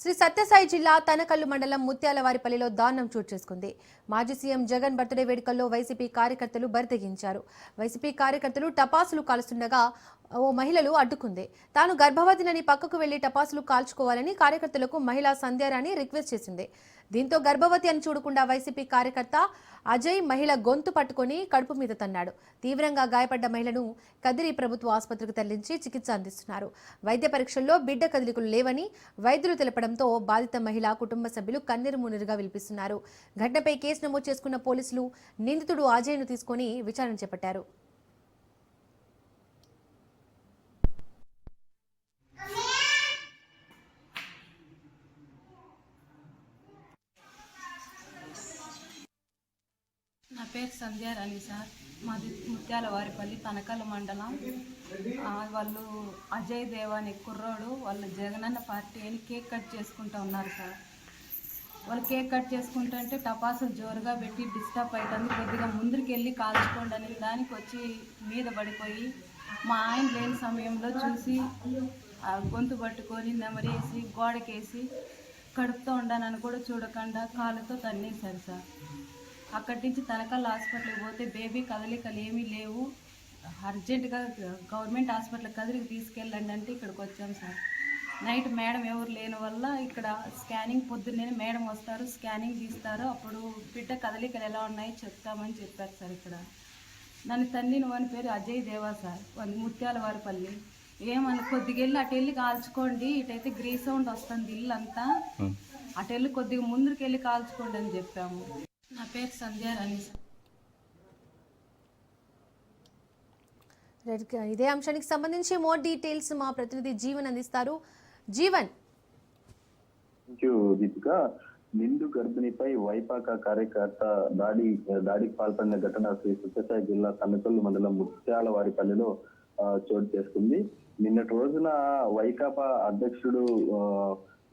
శ్రీ సత్యసాయి జిల్లా తనకల్లు మండలం ముత్యాలవారిపల్లిలో దారుణం చోటు చేసుకుంది. మాజీ సీఎం జగన్ బర్త్డే వేడుకల్లో వైసీపీ కార్యకర్తలు బరితెగించారు. వైసీపీ కార్యకర్తలు టపాసులు కాల్స్తుండగా ఓ మహిళలు అడ్డుకుంది. తాను గర్భవతినని పక్కకు వెళ్లి టపాసులు కాల్చుకోవాలని కార్యకర్తలకు మహిళా సంధ్యారాణి రిక్వెస్ట్ చేసింది. దీంతో గర్భవతి అని చూడకుండా వైసీపీ కార్యకర్త అజయ్ మహిళ గొంతు పట్టుకుని కడుపు మీద తన్నాడు. తీవ్రంగా గాయపడ్డ మహిళను కదిరి ప్రభుత్వ ఆసుపత్రికి తరలించి చికిత్స అందిస్తున్నారు. వైద్య పరీక్షల్లో బిడ్డ కదలికలు లేవని వైద్యులు తెలపడంతో బాధిత మహిళ కుటుంబ సభ్యులు కన్నీరు మున్నీరుగా విలిపిస్తున్నారు. ఘటనపై కేసు నమోదు చేసుకున్న పోలీసులు నిందితుడు అజయ్ను తీసుకుని విచారణ చేపట్టారు. నా పేరు సంధ్యారాణి సార్. మాది ముత్యాలవారిపల్లి తనకల్లు మండలం. వాళ్ళు అజయ్ దేవాని కుర్రోడు వాళ్ళు జగనన్న పార్టీ అని కేక్ కట్ చేసుకుంటూ ఉన్నారు సార్. వాళ్ళు కేక్ కట్ చేసుకుంటుంటే టపాసులు జోరుగా పెట్టి డిస్టర్బ్ అవుతుంది. కొద్దిగా ముందుకు వెళ్ళి కాల్చుకోండి అని దానికి వచ్చి మీద పడిపోయి మా ఆయన లేని సమయంలో చూసి గొంతు పట్టుకొని నెమరేసి గోడకేసి కడుపుతో ఉండానని కూడా చూడకుండా కాళ్ళతో తన్నేశారు సార్. అక్కడి నుంచి తనకల్లు హాస్పిటల్కి పోతే బేబీ కదలికలు ఏమీ లేవు, అర్జెంటుగా గవర్నమెంట్ హాస్పిటల్కి కదిలికి తీసుకెళ్ళండి అంటే ఇక్కడికి వచ్చాం సార్. నైట్ మేడం ఎవరు లేని వల్ల ఇక్కడ స్కానింగ్ పొద్దున్నే మేడం వస్తారు, స్కానింగ్ తీస్తారు, అప్పుడు బిడ్డ కదలికలు ఎలా ఉన్నాయో చెప్తామని చెప్పారు సార్. ఇక్కడ నన్ను తన్నిన వాని పేరు అజయ్ దేవా సార్, వాళ్ళు ముత్యాలవారిపల్లి. ఏమన్నా కొద్దిగా వెళ్ళి అటు వెళ్ళి కాల్చుకోండి, ఇటైతే గ్రీ సౌండ్ వస్తుంది ఇల్లు అంతా, అటు వెళ్ళి కొద్దిగా ముందుకు వెళ్ళి కాల్చుకోండి అని చెప్పాము. నా పేరు సంధ్యారాణి సార్. ఇదే అంశానికి సంబంధించి మోర్ డీటెయిల్స్ మా ప్రతినిధి జీవన్ అందిస్తారు. జీవన్. దీపిక, నిండు గర్భిణిపై వైపాక కార్యకర్త దాడికి పాల్పడిన ఘటన శ్రీ సత్యసాయి జిల్లా తనకల్లు మండలం ముత్యాలవారిపల్లిలో చోటు చేసుకుంది. నిన్నటి రోజున వైకాపా అధ్యక్షుడు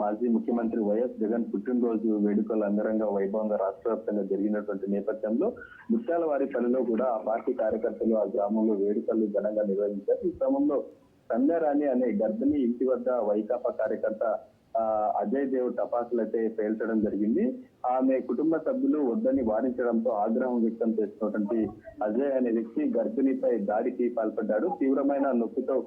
మాజీ ముఖ్యమంత్రి వైఎస్ జగన్ పుట్టినరోజు వేడుకలు అంగరంగ వైభవంగా రాష్ట్ర వ్యాప్తంగా జరిగినటువంటి నేపథ్యంలో ముత్యాలవారిపల్లిలో కూడా ఆ పార్టీ కార్యకర్తలు ఆ గ్రామంలో వేడుకలు ఘనంగా నిర్వహించారు. ఈ క్రమంలో సంధ్యారాణి అనే గర్భిణి ఇంటి వద్ద వైకాపా కార్యకర్త అజయ్ దేవ్ టపాసులు అయితే పేల్చడం జరిగింది. ఆమె కుటుంబ సభ్యులు వద్దని వారించడంతో ఆగ్రహం వ్యక్తం చేస్తున్నటువంటి అజయ్ అనే వ్యక్తి గర్భిణిపై దాడికి పాల్పడ్డాడు. తీవ్రమైన నొప్పితో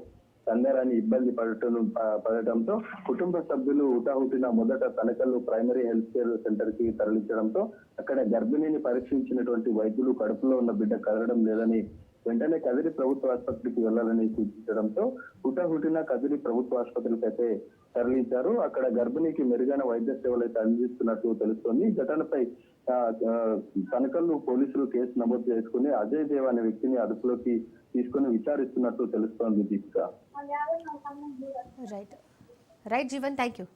సంధ్యారాణి ఇబ్బంది పడటంతో కుటుంబ సభ్యులు హుటాహుటిన మొదట Tanakal primary health care centre కి తరలించడంతో అక్కడ గర్భిణిని పరీక్షించినటువంటి వైద్యులు కడుపులో ఉన్న బిడ్డ కదలడం లేదని వెంటనే కదిరి ప్రభుత్వ ఆసుపత్రికి వెళ్లాలని సూచించడంతో హుటాహుటిన కదిరి ప్రభుత్వ ఆసుపత్రికి అయితే తరలించారు. అక్కడ గర్భిణికి మెరుగైన వైద్య సేవలు అయితే అందిస్తున్నట్టు తెలుస్తోంది. ఈ ఘటనపై తనకల్లు పోలీసులు కేసు నమోదు చేసుకుని అజయ్ దేవ్ అనే వ్యక్తిని అదుపులోకి తీసుకుని విచారిస్తున్నట్టు తెలుస్తోంది. Deepika. Right Jeevan, thank you.